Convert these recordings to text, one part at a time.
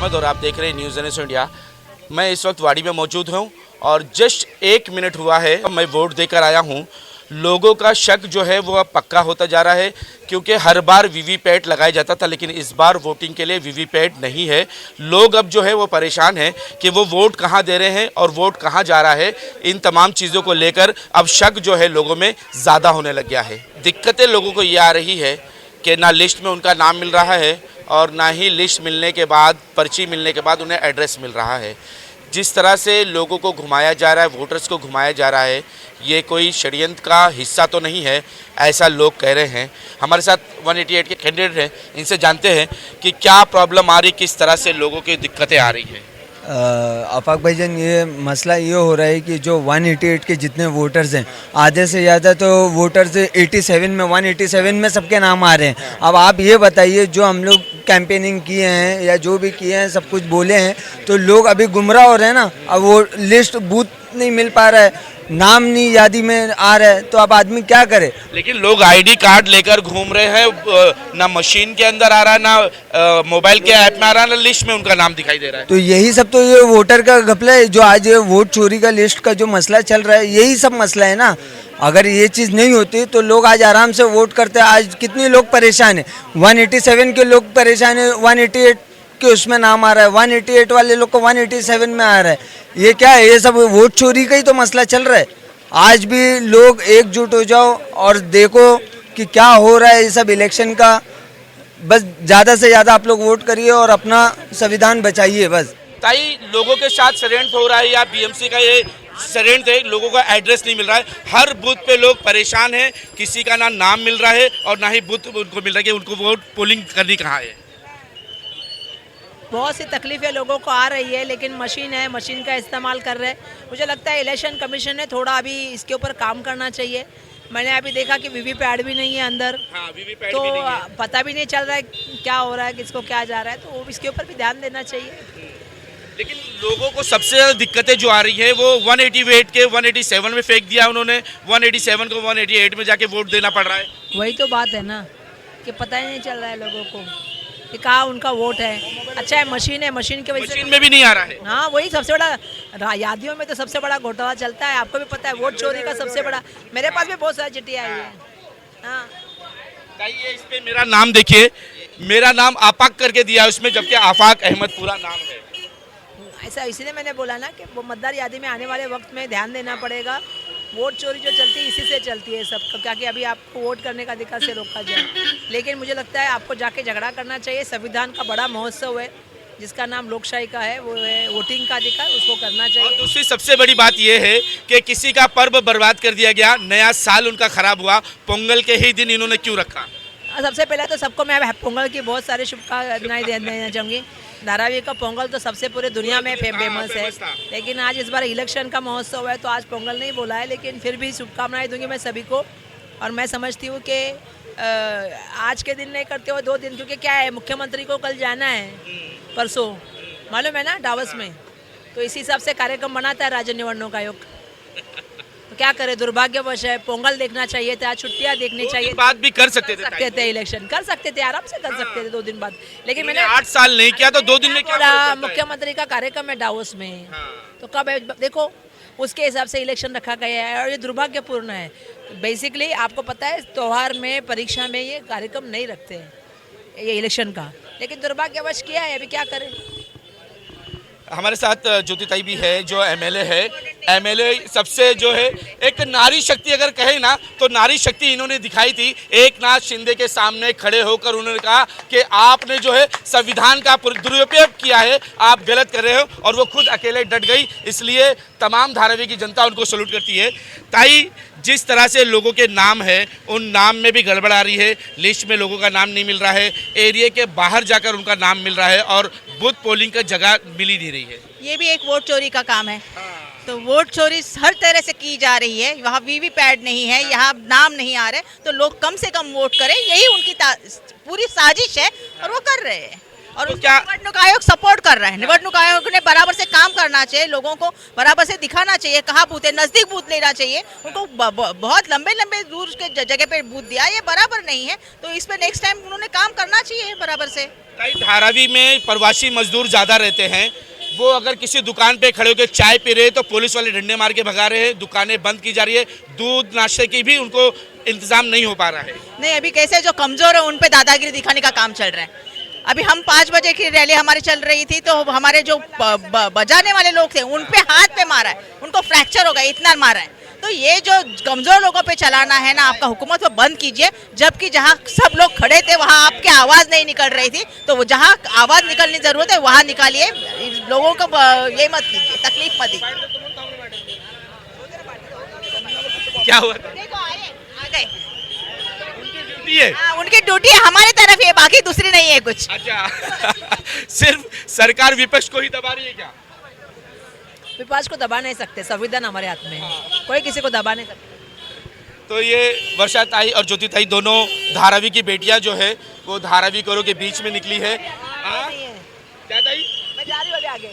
अहमद और आप देख रहे हैं न्यूज़ एनएस इंडिया। मैं इस वक्त वाड़ी में मौजूद हूं और जस्ट 1 मिनट हुआ है मैं वोट देकर आया हूं। लोगों का शक जो है वो अब पक्का होता जा रहा है, क्योंकि हर बार वीवीपैट लगाया जाता था, लेकिन इस बार वोटिंग के लिए वीवीपैट नहीं है। लोग अब जो है वो परेशान हैं कि वो वोट कहां दे रहे हैं और वोट कहां जा रहा है। इन तमाम चीज़ों को लेकर अब शक जो है लोगों में ज़्यादा होने लग गया है। दिक्कतें लोगों को ये आ रही है कि ना लिस्ट में उनका नाम मिल रहा है और ना ही लिस्ट मिलने के बाद, पर्ची मिलने के बाद उन्हें एड्रेस मिल रहा है। जिस तरह से लोगों को घुमाया जा रहा है, वोटर्स को घुमाया जा रहा है, ये कोई षड्यंत्र का हिस्सा तो नहीं है, ऐसा लोग कह रहे हैं। हमारे साथ 188 के कैंडिडेट हैं, इनसे जानते हैं कि क्या प्रॉब्लम आ रही, किस तरह से लोगों की दिक्कतें आ रही हैं। आफाक भाईजान, ये मसला ये हो रहा है कि जो 188 के जितने वोटर्स हैं, आधे से ज़्यादा तो वोटर्स 187 में सबके नाम आ रहे हैं। अब आप ये बताइए, जो हम लोग कैंपेनिंग किए हैं या जो भी किए हैं, सब कुछ बोले हैं, तो लोग अभी गुमराह हो रहे हैं ना। अब वो लिस्ट बूथ नहीं मिल पा रहा है, नाम नहीं यादी में आ रहा है, तो अब आदमी क्या करे। लेकिन लोग आईडी कार्ड लेकर घूम रहे हैं, ना मशीन के अंदर आ रहा है, ना मोबाइल के ऐप में आ रहा है, ना लिस्ट में उनका नाम दिखाई दे रहा है। तो यही सब तो ये वोटर का घपला है, जो आज ये वोट चोरी का लिस्ट का जो मसला चल रहा है, यही सब मसला है ना। अगर ये चीज़ नहीं होती तो लोग आज आराम से वोट करते हैं। आज कितने लोग परेशान हैं, 187 के लोग परेशान हैं, 188 के उसमें नाम आ रहा है, 188 वाले लोग को 187 में आ रहा है। ये क्या है, ये सब वोट चोरी का ही तो मसला चल रहा है। आज भी लोग एकजुट हो जाओ और देखो कि क्या हो रहा है ये सब इलेक्शन का। बस ज़्यादा से ज़्यादा आप लोग वोट करिए और अपना संविधान बचाइए बस। ताई, लोगों के साथ षड्यंत्र हो रहा है या बीएमसी का ये षड्यंत्र है? लोगों का एड्रेस नहीं मिल रहा है, हर बूथ पे लोग परेशान हैं, किसी का ना नाम मिल रहा है और ना ही बूथ उनको मिल रहा है कि उनको वोट पोलिंग करनी कहाँ है। बहुत सी तकलीफ़ें लोगों को आ रही है, लेकिन मशीन है, मशीन का इस्तेमाल कर रहे हैं। मुझे लगता है इलेक्शन कमीशन ने थोड़ा अभी इसके ऊपर काम करना चाहिए। मैंने अभी देखा कि वीवीपैट भी नहीं है अंदर, वीवीपैट तो भी नहीं है। पता भी नहीं चल रहा है क्या हो रहा है, किसको क्या जा रहा है, तो इसके ऊपर भी ध्यान देना चाहिए। लेकिन लोगों को सबसे ज़्यादा दिक्कतें जो आ रही है वो 188 के 187 में फेंक दिया उन्होंने, 187 को 188 में जाके वोट देना पड़ रहा है। वही तो बात है ना कि पता ही नहीं चल रहा है लोगों को कि कहाँ उनका वोट है। अच्छा है, मशीन है, मशीन की वजह से मशीन में भी नहीं आ रहा है। हाँ, वही सबसे बड़ा, यादियों में तो सबसे बड़ा घोटाला चलता है। आपको भी पता है, वोट चोरी का सबसे बड़ा। मेरे पास भी बहुत सारी चिट्ठियाँ आई है। हाँ, ये इस पे मेरा नाम देखिए, मेरा नाम आफाक करके दिया है उसमें, जबकि आफाक अहमद पूरा नाम है। ऐसा इसलिए मैंने बोला ना कि वो मतदार यादी में आने वाले वक्त में ध्यान देना पड़ेगा। वोट चोरी जो चलती है इसी से चलती है सब, क्या कि अभी आपको वोट करने का अधिकार से रोका जाए। लेकिन मुझे लगता है आपको जाके झगड़ा करना चाहिए। संविधान का बड़ा महोत्सव है जिसका नाम लोकशाही का है, वो है वोटिंग का अधिकार, उसको करना चाहिए। और दूसरी सबसे बड़ी बात यह है कि किसी का पर्व बर्बाद कर दिया गया, नया साल उनका खराब हुआ, पोंगल के ही दिन इन्होंने क्यों रखा? सबसे पहले तो सबको मैं पोंगल की बहुत सारी शुभकामनाएं देना चाहूँगी। धारावी का पोंगल तो सबसे पूरे दुनिया में फेमस है, लेकिन आज इस बार इलेक्शन का महोत्सव है तो आज पोंगल नहीं बोला है, लेकिन फिर भी शुभकामनाएं दूंगी मैं सभी को। और मैं समझती हूँ कि आज के दिन नहीं करते हो 2 दिन, क्योंकि क्या है, मुख्यमंत्री को कल जाना है, परसों मालूम है ना, डावस में। तो इसी हिसाब से कार्यक्रम बनाता है राज्य निर्वाचन आयोग। तो क्या करे, दुर्भाग्यवश है। पोंगल देखना चाहिए था, छुट्टियां देखनी चाहिए, बात भी कर सकते थे, इलेक्शन कर सकते थे, आराम से कर सकते थे 2 दिन बाद। लेकिन मैंने 8 साल नहीं किया तो 2 दिन में क्या बोला, मुख्यमंत्री का कार्यक्रम है डावोस में। तो कब है देखो, उसके हिसाब से इलेक्शन रखा गया है और ये दुर्भाग्यपूर्ण है। बेसिकली आपको पता है, त्योहार में, परीक्षा में ये कार्यक्रम नहीं रखते हैं ये इलेक्शन का, लेकिन दुर्भाग्यवश किया है। अभी क्या करें। हमारे साथ ज्योति ताई भी है जो एमएलए है। एमएलए सबसे जो है एक नारी शक्ति अगर कहे ना, तो नारी शक्ति इन्होंने दिखाई थी। एकनाथ शिंदे के सामने खड़े होकर उन्होंने कहा कि आपने जो है संविधान का दुरुपयोग किया है, आप गलत कर रहे हो, और वो खुद अकेले डट गई। इसलिए तमाम धारावी की जनता उनको सैल्यूट करती है। ताई, जिस तरह से लोगों के नाम है, उन नाम में भी गड़बड़ आ रही है, लिस्ट में लोगों का नाम नहीं मिल रहा है, एरिया के बाहर जाकर उनका नाम मिल रहा है और बूथ पोलिंग का जगह मिल ही नहीं रही है। ये भी एक वोट चोरी का काम है। तो वोट चोरी हर तरह से की जा रही है। वहाँ वीवीपैट नहीं है, यहाँ नाम नहीं आ रहे, तो लोग कम से कम वोट करें, यही उनकी पूरी साजिश है और वो कर रहे हैं। और तो क्या निवडणूक आयोग सपोर्ट कर रहा है? निवडणूक आयोग ने बराबर से काम करना चाहिए, लोगों को बराबर से दिखाना चाहिए कहाँ बूथ है, नजदीक बूथ लेना चाहिए। उनको बहुत लंबे लंबे दूर के जगह पे बूथ दिया, ये बराबर नहीं है। तो इस पे नेक्स्ट टाइम उन्होंने काम करना चाहिए बराबर से। भाई धारावी में प्रवासी मजदूर ज़्यादा रहते हैं, वो अगर किसी दुकान पे खड़े होकर चाय पी रहे हैं तो पुलिस वाले डंडे मार के भगा रहे हैं, दुकानें बंद की जा रही है, दूध नाश्ते की भी उनको इंतजाम नहीं हो पा रहा है। नहीं, अभी कैसे जो कमजोर है उन पे दादागिरी दिखाने का काम चल रहा है। अभी हम 5 बजे की रैली हमारी चल रही थी तो हमारे जो बजाने वाले लोग थे उन पे हाथ पे मारा है, उनको फ्रैक्चर हो गया, इतना मारा है। तो ये जो कमजोर लोगों पे चलाना है ना, आपका हुकूमत वो बंद कीजिए। जबकि जहाँ सब लोग खड़े थे वहाँ आपकी आवाज नहीं निकल रही थी, तो वो जहाँ आवाज निकलनी जरूरत है वहाँ निकालिए, लोगों को ये मत कीजिए, तकलीफ मत दीजिए। क्या हुआ? देखो आ गए, ड्यूटी है। हाँ, उनकी ड्यूटी है, हमारी तरफ है, बाकी दूसरी नहीं है कुछ। अच्छा सिर्फ सरकार विपक्ष को ही दबा रही है क्या? विपक्ष को दबा नहीं सकते, संविधान हमारे हाथ में है, कोई किसी को दबा नहीं सकता। तो ये वर्षा ताई और ज्योति ताई दोनों धारावी की बेटियां जो है वो धारावी करो के बीच में निकली है। क्या ताई? मैं जा रही हूँ अभी आगे।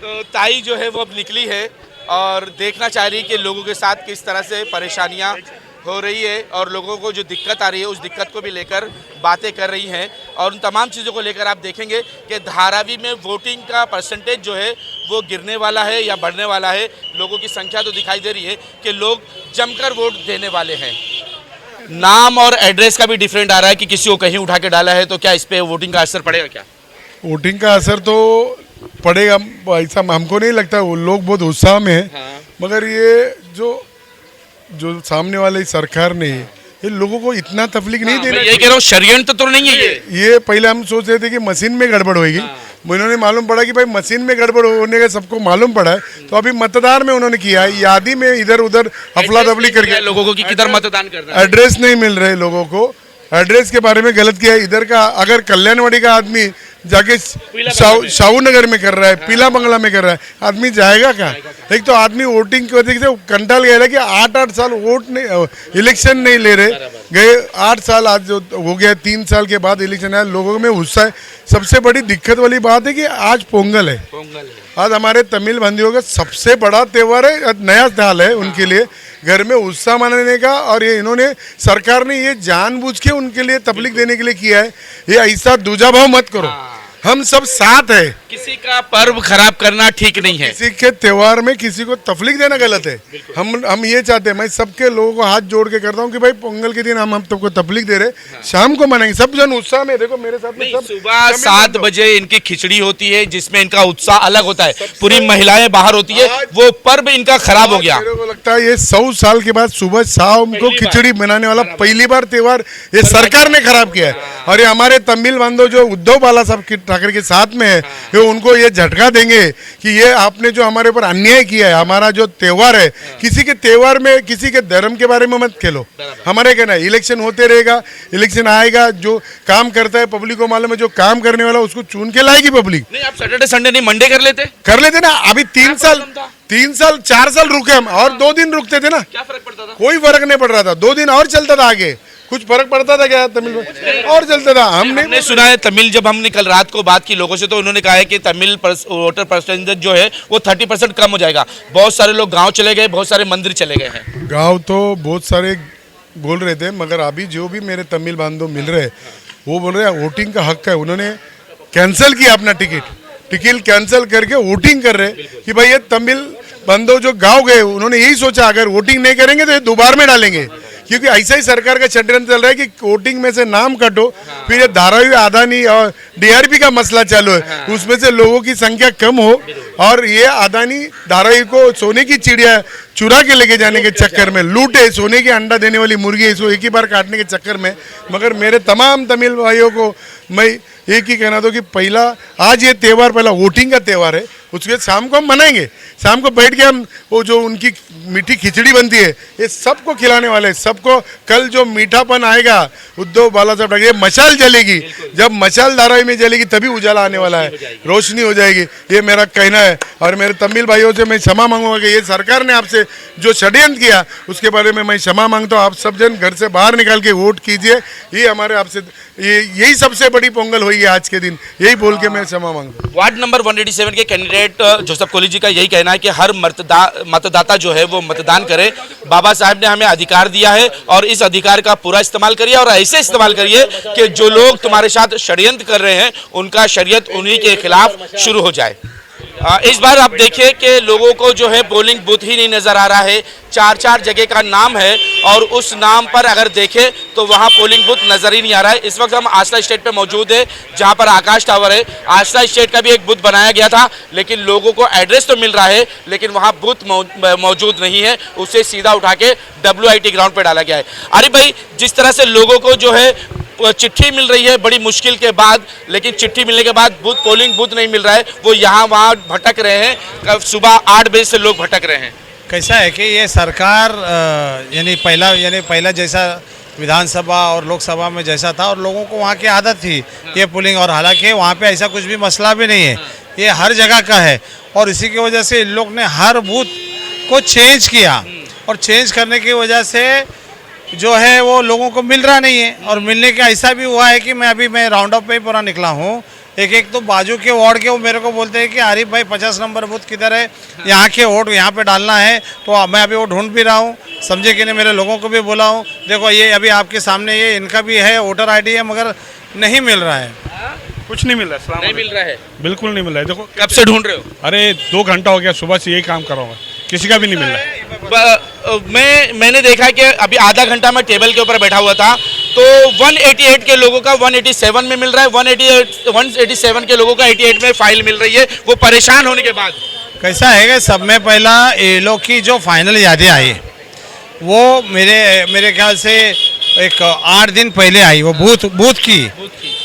तो ताई जो है वो अब निकली है और देखना चाह रही है कि लोगों के साथ किस तरह से परेशानियां हो रही है और लोगों को जो दिक्कत आ रही है उस दिक्कत को भी लेकर बातें कर रही हैं। और उन तमाम चीज़ों को लेकर आप देखेंगे कि धारावी में वोटिंग का परसेंटेज जो है वो गिरने वाला है या बढ़ने वाला है। लोगों की संख्या तो दिखाई दे रही है कि लोग जमकर वोट देने वाले हैं। नाम और एड्रेस का भी डिफरेंट आ रहा है कि किसी को कहीं उठा के डाला है, तो क्या इस पर वोटिंग का असर पड़ेगा क्या? वोटिंग का असर तो पड़ेगा, ऐसा हमको नहीं लगता। वो लोग बहुत उत्साह में है। हाँ। मगर ये जो सामने वाली सरकार ने ये लोगों को इतना तकलीफ नहीं देना। ये कह रहा हूँ षड्यंत्र तो नहीं है ये पहले हम सोच रहे थे कि मशीन में गड़बड़ होगी। उन्होंने मालूम पड़ा कि भाई मशीन में गड़बड़ होने का सबको मालूम पड़ा है, तो अभी मतदान में उन्होंने किया है, यादी में इधर उधर हफला दफली करके लोगों को कि किधर मतदान करना है। एड्रेस नहीं मिल रहे लोगों को, एड्रेस के बारे में गलत किया है। इधर का अगर कल्याणवाड़ी का आदमी जाके शाहू नगर में कर रहा है, पीला बंगला में कर रहा है, आदमी जाएगा क्या? एक तो आदमी वोटिंग की वजह से कंटाल गया है कि 8-8 साल वोट नहीं, इलेक्शन नहीं ले रहे गए। 8 साल आज जो हो गया, 3 साल के बाद इलेक्शन आया, लोगों में गुस्सा है। सबसे बड़ी दिक्कत वाली बात है कि आज पोंगल है। आज हमारे तमिल बंदियों का सबसे बड़ा त्यौहार है, नया साल है उनके लिए, घर में उत्साह मनाने का। और ये इन्होंने सरकार ने ये जानबूझ के उनके लिए तकलीफ देने के लिए किया है। ये ऐसा दूजा भाव मत करो, हम सब साथ है। किसी का पर्व खराब करना ठीक नहीं है। किसी के त्योहार में किसी को तकलीफ देना गलत है। हम ये चाहते हैं, मैं सबके लोगों को हाथ जोड़ के करता हूँ कि भाई पोंगल के दिन हम सबको तकलीफ दे रहे, शाम को मनाएंगे, सब जन उत्साह में। देखो मेरे साथ में सब सुबह 7 बजे इनकी खिचड़ी होती है जिसमें इनका उत्साह अलग होता है, पूरी महिलाएं बाहर होती है, वो पर्व इनका खराब हो गया। मेरे को लगता है ये 100 साल के बाद सुबह शाम को खिचड़ी बनाने वाला पहली बार त्योहार ये सरकार ने खराब किया है। और ये हमारे तमिल बंधु जो उद्धव बाला साहब ठाकरे के साथ में है, ये उनको ये झटका देंगे कि ये आपने जो हमारे ऊपर अन्याय किया है। हमारा जो त्योहार है, किसी के त्योहार में किसी के धर्म के बारे में मत खेलो। हमारे कहना है इलेक्शन होते रहेगा, इलेक्शन आएगा, जो काम करता है पब्लिक को मालूम है, जो काम करने वाला उसको चुन के लाएगी पब्लिक। नहीं, आप सैटरडे संडे नहीं मंडे कर लेते ना। अभी 3 साल 4 साल रुके हम, और 2 दिन रुकते थे ना, क्या फर्क पड़ता था? कोई फर्क नहीं पड़ रहा था। 2 दिन और चलता था, आगे कुछ फर्क पड़ता था क्या? तमिल में और चलता था। हमने सुना है तमिल, जब हमने कल रात को बात की लोगों से, तो उन्होंने कहा है कि तमिल वोटर परसेंटेज जो है वो 30% कम हो जाएगा। बहुत सारे लोग गांव चले गए, बहुत सारे मंदिर चले गए हैं। गांव तो बहुत सारे बोल रहे थे, मगर अभी जो भी मेरे तमिल बांधव मिल रहे हैं वो बोल रहे हैं वोटिंग का हक है। उन्होंने कैंसिल किया अपना टिकट कैंसिल करके वोटिंग कर रहे कि भाई ये तमिल बंधु जो गांव गए, उन्होंने यही सोचा अगर वोटिंग नहीं करेंगे तो ये दोबारा में डालेंगे। क्योंकि ऐसा ही सरकार का षड्यंत्र चल रहा है कि वोटिंग में से नाम काटो, फिर ये धारावी अदानी और डीआरपी का मसला चालू है, उसमें से लोगों की संख्या कम हो, और ये अदानी धारावी को सोने की चिड़िया चुरा के लेके जाने के चक्कर में लूटे, सोने के अंडा देने वाली मुर्गी इसको एक ही बार काटने के चक्कर में। मगर मेरे तमाम तमिल भाइयों को मैं एक ही कहना दो कि पहला आज ये त्यौहार पहला वोटिंग का त्यौहार है, उसके शाम को हम मनाएंगे। शाम को बैठ के हम वो जो उनकी मीठी खिचड़ी बनती है ये सबको खिलाने वाले हैं। सबको कल जो मीठापन आएगा, उद्धव बाला साहब ठाकरे, मशाल जलेगी, जब मशाल धारावी में जलेगी तभी उजाला आने वाला है, रोशनी हो जाएगी। ये मेरा कहना है। और मेरे तमिल भाइयों से मैं क्षमा मांगूंगा कि ये सरकार ने आपसे जो षड्यंत्र किया उसके बारे में मैं क्षमा मांगता हूँ। आप सब जन घर से बाहर निकाल के वोट कीजिए, ये हमारे आपसे यही सबसे बड़ी पोंगल हुई है आज के दिन, यही बोल के मैं क्षमा मांगता हूं। वार्ड नंबर 187 के कैंडिडेट जोसेफ कोहली जी का यही कहना है कि हर मतदाता जो है वो मतदान करे। बाबा साहब ने हमें अधिकार दिया है और इस अधिकार का पूरा इस्तेमाल करिए और ऐसे इस्तेमाल करिए कि जो लोग तुम्हारे साथ षड्यंत्र कर रहे हैं उनका षड्यंत्र उन्हीं के खिलाफ शुरू हो जाए। इस बार आप देखिए कि लोगों को जो है पोलिंग बूथ ही नहीं नजर आ रहा है, 4-4 जगह का नाम है और उस नाम पर अगर देखें तो वहां पोलिंग बूथ नजर ही नहीं आ रहा है। इस वक्त हम आस्था स्टेट पे मौजूद है जहां पर आकाश टावर है। आस्था स्टेट का भी एक बूथ बनाया गया था लेकिन लोगों को एड्रेस तो मिल रहा है लेकिन वहां बूथ मौजूद नहीं है, उसे सीधा उठा के WIT ग्राउंड पर डाला गया है। अरे भाई, जिस तरह से लोगों को जो है चिट्ठी मिल रही है बड़ी मुश्किल के बाद, लेकिन चिट्ठी मिलने के बाद पोलिंग बूथ नहीं मिल रहा है, वो यहाँ वहाँ भटक रहे हैं। सुबह 8 बजे से लोग भटक रहे हैं। कैसा है कि ये सरकार यानी पहला जैसा विधानसभा और लोकसभा में जैसा था और लोगों को वहाँ की आदत थी ये पोलिंग, और हालांकि वहाँ पे ऐसा कुछ भी मसला भी नहीं है, ये हर जगह का है। और इसी की वजह से इन लोग ने हर बूथ को चेंज किया और चेंज करने की वजह से जो है वो लोगों को मिल रहा नहीं है। और मिलने का ऐसा भी हुआ है कि मैं राउंड अप पे ही पूरा निकला हूँ, एक तो बाजू के वार्ड के वो मेरे को बोलते हैं कि आरिफ भाई 50 नंबर बूथ किधर है, यहाँ के वोट यहाँ पे डालना है। तो मैं अभी वो ढूंढ भी रहा हूँ, समझे कि नहीं। मेरे लोगों को भी बोला हूँ, देखो ये अभी आपके सामने ये इनका भी है वोटर ID है, मगर नहीं मिल रहा है, कुछ नहीं मिल रहा है। नहीं मिल रहा है, बिल्कुल नहीं मिल रहा है। देखो कब से ढूंढ रहे हो? अरे 2 घंटा हो गया, सुबह से यही काम कर रहा हूँ, किसी का भी नहीं मिल रहा है। मैंने देखा कि अभी आधा घंटा मैं टेबल के ऊपर बैठा हुआ था तो 188 के लोगों का 187 में मिल रहा है, 187 के लोगों का 88 में फाइल मिल रही है, वो परेशान होने के बाद। कैसा है कि सब में पहला ये लोग की जो फाइनल यादें आई वो मेरे ख्याल से एक 8 दिन पहले आई, वो बूथ की।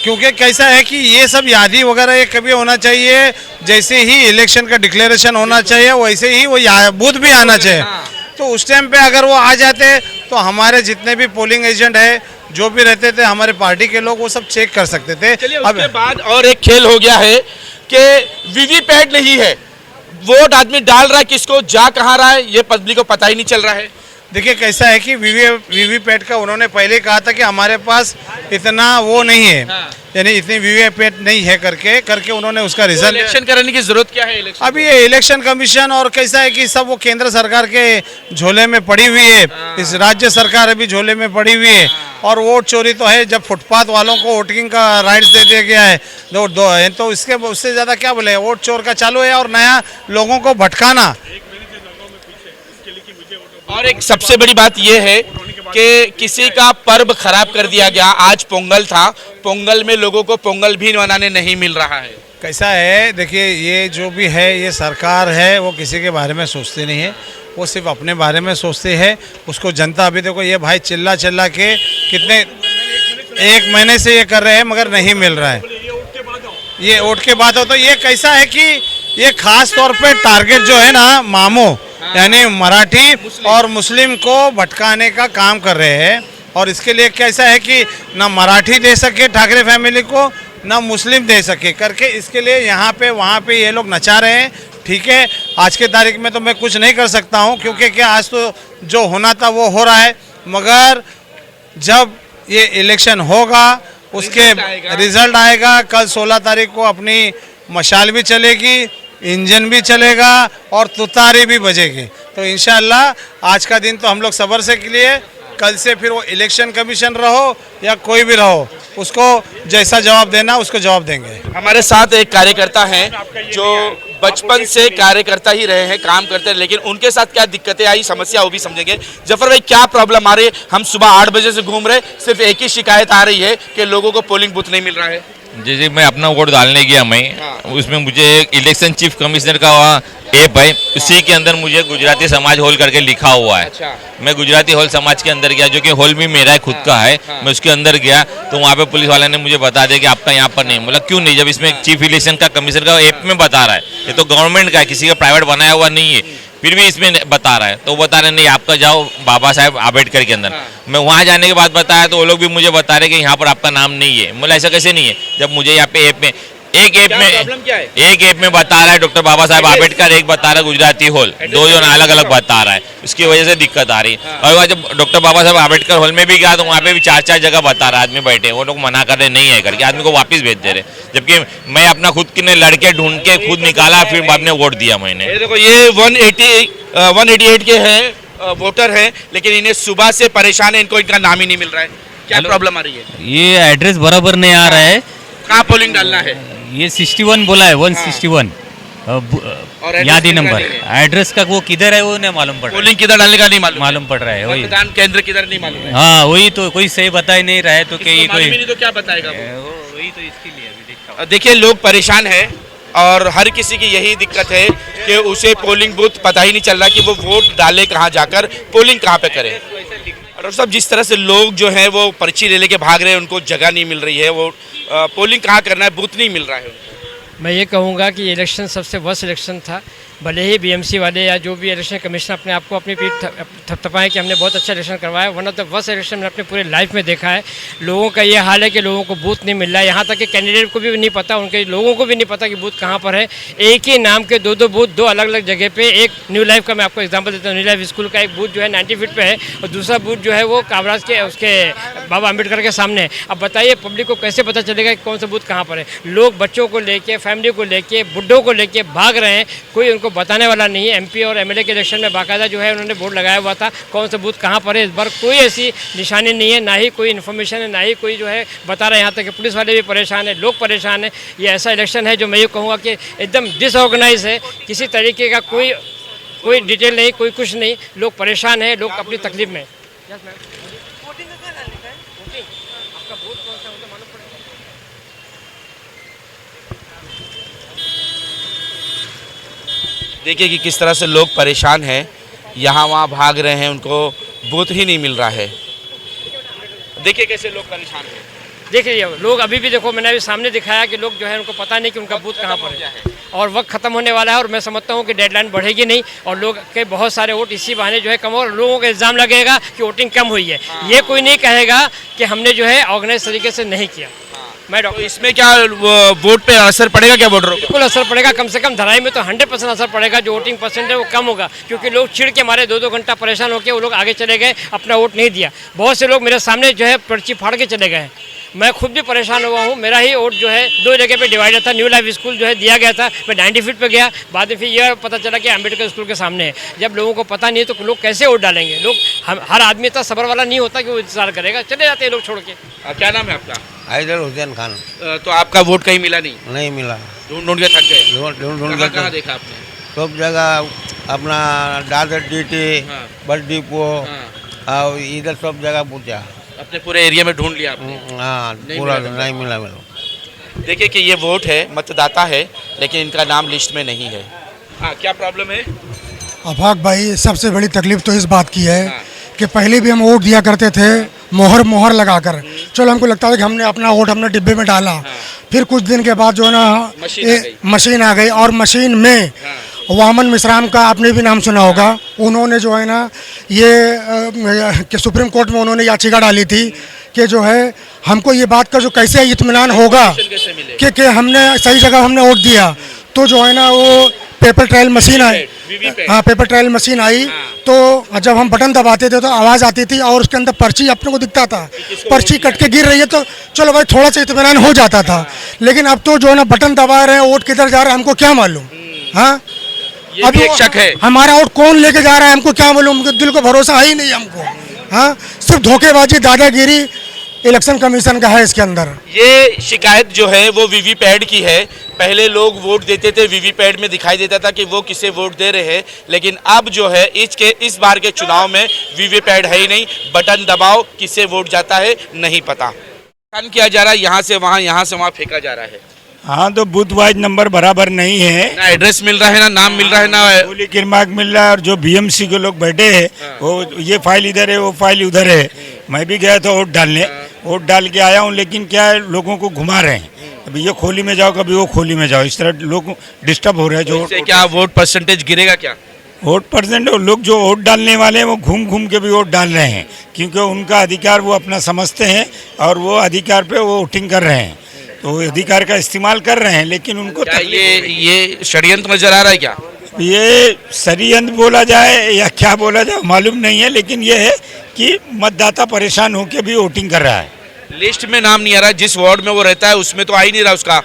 क्योंकि कैसा है कि ये सब यादी वगैरह ये कभी होना चाहिए, जैसे ही इलेक्शन का डिक्लेरेशन होना चाहिए वैसे ही वो बूथ भी आना चाहिए। तो उस टाइम पे अगर वो आ जाते तो हमारे जितने भी पोलिंग एजेंट है जो भी रहते थे हमारे पार्टी के लोग, वो सब चेक कर सकते थे। उसके बाद और एक खेल हो गया है कि वीवीपैट नहीं है, वोट आदमी डाल रहा है, किसको जा कहाँ रहा है ये पब्लिक को पता ही नहीं चल रहा है। देखिए कैसा है कि वीवीपैट का उन्होंने पहले कहा था कि हमारे पास इतना वो नहीं है, यानी इतनी वीवीपैट नहीं है करके उन्होंने उसका रिजल्ट। इलेक्शन कराने की जरूरत क्या है? इलेक्शन अभी ये इलेक्शन कमीशन और कैसा है कि सब वो केंद्र सरकार के झोले में पड़ी हुई है, इस राज्य सरकार अभी झोले में पड़ी हुई है। और वोट चोरी तो है, जब फुटपाथ वालों को वोटिंग का राइट्स दे दिया गया है तो उससे ज़्यादा क्या बोले, वोट चोर का चालू है और नया लोगों को भटकाना। और एक सबसे बड़ी बात यह है कि किसी का पर्व खराब कर दिया गया। आज पोंगल था, पोंगल में लोगों को पोंगल भी मनाने नहीं मिल रहा है। कैसा है, देखिए ये जो भी है ये सरकार है, वो किसी के बारे में सोचती नहीं है, वो सिर्फ अपने बारे में सोचते हैं। उसको जनता अभी देखो ये भाई चिल्ला के कितने 1 महीने से ये कर रहे हैं मगर नहीं मिल रहा है। ये वोट के बाद हो तो ये कैसा है कि ये खास तौर पे टारगेट जो है ना मामो यानी मराठी और मुस्लिम को भटकाने का काम कर रहे हैं। और इसके लिए कैसा है कि ना मराठी दे सके ठाकरे फैमिली को, ना मुस्लिम दे सके करके इसके लिए यहाँ पे वहाँ पे ये लोग नचा रहे हैं। ठीक है, आज के तारीख में तो मैं कुछ नहीं कर सकता हूँ क्योंकि क्या आज तो जो होना था वो हो रहा है, मगर जब ये इलेक्शन होगा उसके रिजल्ट आएगा। कल 16 तारीख को अपनी मशाल भी चलेगी, इंजन भी चलेगा और तुतारी भी बजेगी। तो इंशाल्लाह आज का दिन तो हम लोग सब्र से के लिए, कल से फिर वो इलेक्शन कमीशन रहो या कोई भी रहो, उसको जैसा जवाब देना उसको जवाब देंगे। हमारे साथ एक कार्यकर्ता हैं जो बचपन से कार्यकर्ता ही रहे हैं, काम करते हैं, लेकिन उनके साथ क्या दिक्कतें आई, समस्या वो भी समझेंगे। जफर भाई, क्या प्रॉब्लम आ रही है? हम सुबह 8 बजे से घूम रहे, सिर्फ एक ही शिकायत आ रही है कि लोगों को पोलिंग बूथ नहीं मिल रहा है। जैसे मैं अपना वोट डालने गया उसमें मुझे एक इलेक्शन चीफ कमिश्नर का ऐप है, उसी के अंदर मुझे गुजराती समाज हॉल करके लिखा हुआ है। अच्छा। मैं गुजराती हॉल समाज के अंदर गया, जो कि हॉल भी मेरा खुद का है। मैं उसके अंदर गया तो वहाँ पे पुलिस वाले ने मुझे बता दिया कि आपका यहाँ पर नहीं। बोला क्यों नहीं, जब इसमें चीफ इलेक्शन का कमिश्नर का ऐप में बता रहा है, ये तो गवर्नमेंट का है, किसी का प्राइवेट बनाया हुआ नहीं है, फिर भी इसमें बता रहा है। तो बता रहे नहीं, आपका जाओ बाबा साहेब आम्बेडकर के अंदर। मैं वहाँ जाने के बाद बताया तो वो लोग भी मुझे बता रहे कि यहाँ पर आपका नाम नहीं है। बोला ऐसा कैसे नहीं है, जब मुझे यहाँ पे ऐप में एक ऐप में प्रॉब्लम क्या है? एक ऐप में बता रहा है डॉक्टर बाबा साहेब आम्बेडकर, एक बता रहा है गुजराती हॉल, दो जो अलग अलग बता रहा है, उसकी वजह से दिक्कत आ रही है। और वहाँ जब डॉक्टर बाबा साहेब आम्बेडकर हॉल में भी गया तो वहाँ पे भी 4-4 जगह बता रहा है, आदमी बैठे, वो लोग मना कर रहे नहीं है करके, आदमी को वापस भेज दे रहे, जबकि मैं अपना खुद के लड़के ढूंढ के खुद निकाला, फिर बाद में वोट दिया मैंने। ये देखो, ये 188 के हैं वोटर हैं, लेकिन इन्हें सुबह से परेशान है, इनको इनका नाम ही नहीं मिल रहा है। क्या प्रॉब्लम आ रही है? ये एड्रेस बराबर नहीं आ रहा है। कहाँ पोलिंग डालना है? ये 61 बोला है, 161 और एड्रेस याद ही कितना नंबर। नहीं है? एड्रेस का वो किधर है वो नहीं मालूम पड़ रहा पोलिंग किधर डालने का नहीं मालूम है? मालूम पड़ रहा है वही। मतदान केंद्र किधर नहीं मालूम है? हाँ वही तो, कोई सही बता ही नहीं रहा है तो कि ये इसको मालूम कोई ही नहीं तो क्या बताएगा वो? वही तो इसके लिए अभी देखता हूँ। देखिए, लोग परेशान हैं और हर किसी की यही दिक्कत है कि उसे पोलिंग बूथ पता ही नहीं चल रहा कि वो वोट डाले कहाँ जाकर, पोलिंग कहाँ पे करे। और सब जिस तरह से लोग जो हैं वो पर्ची ले लेके भाग रहे हैं, उनको जगह नहीं मिल रही है, वो पोलिंग कहाँ करना है, बूथ नहीं मिल रहा है उनको। मैं ये कहूँगा कि इलेक्शन सबसे वर्स्ट इलेक्शन था। भले ही बीएमसी वाले या जो भी इलेक्शन कमीशन अपने आप को अपनी पीठ थपथपाएं कि हमने बहुत अच्छा इलेक्शन करवाया, one of the worst election मैंने अपने पूरे लाइफ में देखा है। लोगों का ये हाल है कि लोगों को बूथ नहीं मिल रहा है, यहाँ तक कि कैंडिडेट को भी नहीं पता, उनके लोगों को भी नहीं पता कि बूथ कहाँ पर है। एक ही नाम के दो बूथ, दो अलग अलग जगह पे। एक न्यू लाइफ का मैं आपको एग्जांपल देता हूँ, न्यू लाइफ स्कूल का एक बूथ जो है 90 फीट पे है और दूसरा बूथ जो है वो कामराज के उसके बाबा अम्बेडकर के सामने है। अब बताइए पब्लिक को कैसे पता चलेगा कि कौन सा बूथ कहाँ पर है? लोग बच्चों को लेके, फैमिली को लेके, बुड्ढों को लेके भाग रहे हैं, कोई उनको बताने वाला नहीं है। एमपी और एमएलए के इलेक्शन में बाकायदा जो है उन्होंने बोर्ड लगाया हुआ था कौन सा बूथ कहाँ पर है। इस बार कोई ऐसी निशानी नहीं है, ना ही कोई इन्फॉर्मेशन है, ना ही कोई जो है बता रहा है। यहाँ तक कि पुलिस वाले भी परेशान है, लोग परेशान है। ये ऐसा इलेक्शन है जो मैं ये कहूँगा कि एकदम डिसऑर्गेनाइज है, किसी तरीके का कोई डिटेल नहीं, कोई कुछ नहीं, लोग परेशान है, लोग अपनी तकलीफ में। देखिए कि किस तरह से लोग परेशान हैं, यहाँ वहाँ भाग रहे हैं, उनको बूथ ही नहीं मिल रहा है। देखिए कैसे लोग परेशान हैं। देखिए लोग अभी भी, देखो मैंने अभी सामने दिखाया कि लोग जो है उनको पता नहीं कि उनका बूथ कहाँ पर है और वक्त खत्म होने वाला है। और मैं समझता हूँ कि डेडलाइन बढ़ेगी नहीं और लोग के बहुत सारे वोट इसी बहाने जो है कम, और लोगों का इल्ज़ाम लगेगा कि वोटिंग कम हुई है। ये कोई नहीं कहेगा कि हमने जो है ऑर्गेनाइज तरीके से नहीं किया। मैं तो इसमें क्या वोट पे असर पड़ेगा क्या वोटरों को? बिल्कुल असर पड़ेगा, कम से कम धराई में तो 100% असर पड़ेगा। जो वोटिंग परसेंट है वो कम होगा, क्योंकि लोग चिढ़ के मारे 2-2 घंटा परेशान होकर वो लोग आगे चले गए, अपना वोट नहीं दिया। बहुत से लोग मेरे सामने जो है पर्ची फाड़ के चले गए। मैं खुद भी परेशान हुआ हूँ। मेरा ही वोट जो है 2 जगह पे डिवाइडेड था। न्यू लाइफ स्कूल जो है दिया गया था, मैं 90 फीट पे गया, बाद में फिर यह पता चला कि अम्बेडकर स्कूल के सामने है। जब लोगों को पता नहीं है तो लोग कैसे वोट डालेंगे? लोग हर आदमी इतना सबर वाला नहीं होता कि वो इंतजार करेगा, चले जाते हैं लोग छोड़ के। क्या नाम है आपका? हैदर हुसैन खान। तो आपका वोट कहीं मिला नहीं? नहीं मिला, ढूंढ के थक गए? ढूंढ कहाँ देखा आपने? सब जगह अपना दादर डीटी, हाँ। बस डिपो हाँ। और इधर सब जगह पूछा, अपने पूरे एरिया में ढूंढ लिया आपने? हाँ पूरा नहीं मिला मेरे। देखिए कि ये वोट है, मतदाता है, लेकिन इनका नाम लिस्ट में नहीं है। हाँ, क्या प्रॉब्लम है? अफाक भाई, सबसे बड़ी तकलीफ तो इस बात की है हाँ। कि पहले भी हम वोट दिया करते थे मोहर लगाकर। चलो हमको लगता था कि हमने अपना वोट हमने डिब्बे में डाला। फिर कुछ दिन के बाद जो है ना मशीन आ गई और मशीन में वामन मिश्राम का आपने भी नाम सुना होगा। उन्होंने जो है ना ये कि सुप्रीम कोर्ट में उन्होंने याचिका डाली थी कि जो है हमको ये बात का जो कैसे इत्मीनान होगा कि हमने सही जगह हमने वोट दिया। तो जो है ना वो पेपर ट्रायल मशीन आई, हाँ पेपर ट्रायल मशीन आई, तो जब हम बटन दबाते थे तो आवाज़ आती थी और उसके अंदर पर्ची अपने को दिखता था। पर्ची कट के गिर रही है तो चलो भाई थोड़ा सा इत्मीनान हो जाता था। लेकिन अब तो जो है ना बटन दबा रहे हैं, वोट किधर जा रहा है हमको क्या मालूम। हाँ, अभी एक शक है, हमारा वोट कौन लेके जा रहा है हमको क्या मालूम। दिल को भरोसा है ही नहीं हमको। हाँ, सिर्फ धोखेबाजी, दादागिरी इलेक्शन कमीशन का है इसके अंदर। ये शिकायत जो है वो वीवीपैट की है। पहले लोग वोट देते थे, वीवीपैट में दिखाई देता था कि वो किसे वोट दे रहे हैं, लेकिन अब जो है इस बार के चुनाव में वीवीपैट है ही नहीं। बटन दबाओ, किसे वोट जाता है नहीं पता। किया जा रहा है, यहाँ से वहाँ फेंका जा रहा है। हाँ, तो बूथ वाइज नंबर बराबर नहीं है, ना एड्रेस मिल रहा है, ना नाम मिल रहा है, ना गोली किरमाक मिल रहा है। और जो बीएमसी के लोग बैठे हैं वो ये फाइल इधर है, वो फाइल उधर है। मैं भी गया था वोट डालने, वोट डाल के आया हूँ, लेकिन क्या है लोगों को घुमा रहे हैं। कभी ये खोली में जाओ, कभी वो खोली में जाओ, इस तरह लोग डिस्टर्ब हो रहे हैं। जो क्या वोट परसेंटेज गिरेगा क्या? वोट परसेंट लोग जो वोट डालने वाले हैं वो घूम घूम के भी वोट डाल रहे हैं, क्योंकि उनका अधिकार वो अपना समझते हैं और वो अधिकार पे वो वोटिंग कर रहे हैं। तो अधिकार का इस्तेमाल कर रहे हैं, लेकिन उनको क्या ये षड्यंत्र नजर आ रहा है क्या? ये षड्यंत्र बोला जाए या क्या बोला जाए मालूम नहीं है, लेकिन ये है कि मतदाता परेशान होकर भी वोटिंग कर रहा है। लिस्ट में नाम नहीं आ रहा, जिस वार्ड में वो रहता है उसमें तो आ ही नहीं रहा उसका।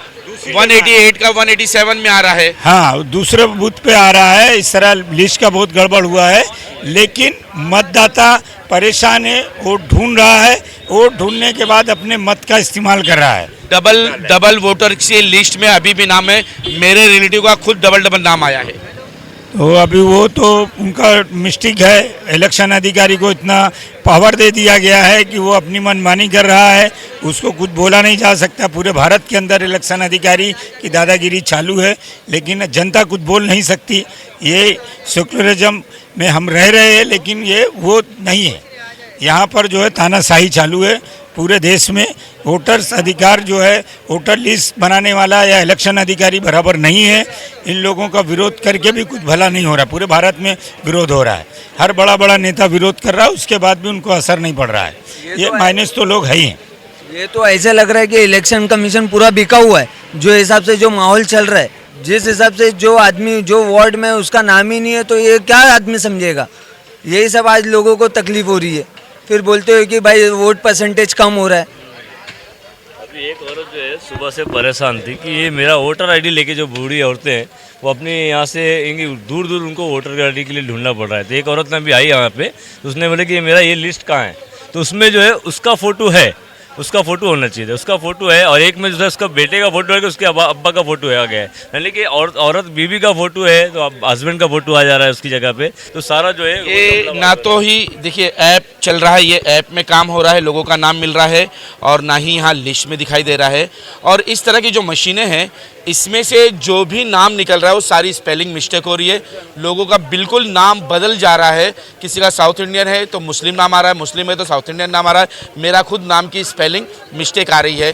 188 का 187 में आ रहा है। हाँ, दूसरे बूथ पे आ रहा है। इस तरह लिस्ट का बहुत गड़बड़ हुआ है, लेकिन मतदाता परेशान है, वोट ढूंढ रहा है, वोट ढूंढने के बाद अपने मत का इस्तेमाल कर रहा है। डबल वोटर की लिस्ट में अभी भी नाम है, मेरे रिलेटिव का खुद डबल नाम आया है। तो अभी वो तो उनका मिस्टेक है, इलेक्शन अधिकारी को इतना पावर दे दिया गया है कि वो अपनी मनमानी कर रहा है, उसको कुछ बोला नहीं जा सकता। पूरे भारत के अंदर इलेक्शन अधिकारी की दादागिरी चालू है, लेकिन जनता कुछ बोल नहीं सकती। ये सेकुलरिज्म में हम रह रहे हैं, लेकिन ये वो नहीं है। यहाँ पर जो है तानाशाही चालू है पूरे देश में। वोटर्स अधिकार जो है, वोटर लिस्ट बनाने वाला या इलेक्शन अधिकारी बराबर नहीं है। इन लोगों का विरोध करके भी कुछ भला नहीं हो रहा। पूरे भारत में विरोध हो रहा है, हर बड़ा नेता विरोध कर रहा है, उसके बाद भी उनको असर नहीं पड़ रहा है। ये माइनस तो लोग है ही हैं। ये तो ऐसे लग रहा है कि इलेक्शन कमीशन पूरा बिका हुआ है। जो हिसाब से जो माहौल चल रहा है, जिस हिसाब से जो आदमी जो वार्ड में उसका नाम ही नहीं है, तो ये क्या आदमी समझेगा? यही सब आज लोगों को तकलीफ हो रही है। फिर बोलते हो कि भाई वोट परसेंटेज कम हो रहा है। अभी एक औरत जो है सुबह से परेशान थी कि ये मेरा वोटर आईडी लेके, जो बूढ़ी औरतें हैं वो अपने यहाँ से दूर उनको वोटर आईडी के लिए ढूंढना पड़ रहा है। तो एक औरत ने अभी आई यहाँ पे, तो उसने बोले कि मेरा ये लिस्ट कहाँ है, तो उसमें जो है उसका फ़ोटो है, उसका फ़ोटो होना चाहिए, उसका फ़ोटो है। और एक में जो है उसका बेटे का फ़ोटो है कि उसके अब्बा का फ़ोटो है आ गया है, यानी कि औरत बीवी का फ़ोटो है तो अब हस्बैंड का फ़ोटो आ जा रहा है उसकी जगह पे। तो सारा जो है ये ना तो ही देखिए ऐप चल रहा है, ये ऐप में काम हो रहा है, लोगों का नाम मिल रहा है, और ना ही यहाँ लिस्ट में दिखाई दे रहा है। और इस तरह की जो मशीनें हैं, इसमें से जो भी नाम निकल रहा है वो सारी स्पेलिंग मिस्टेक हो रही है। लोगों का बिल्कुल नाम बदल जा रहा है। किसी का साउथ इंडियन है तो मुस्लिम नाम आ रहा है, मुस्लिम है तो साउथ इंडियन नाम आ रहा है। मेरा खुद नाम की स्पेलिंग मिस्टेक आ रही है।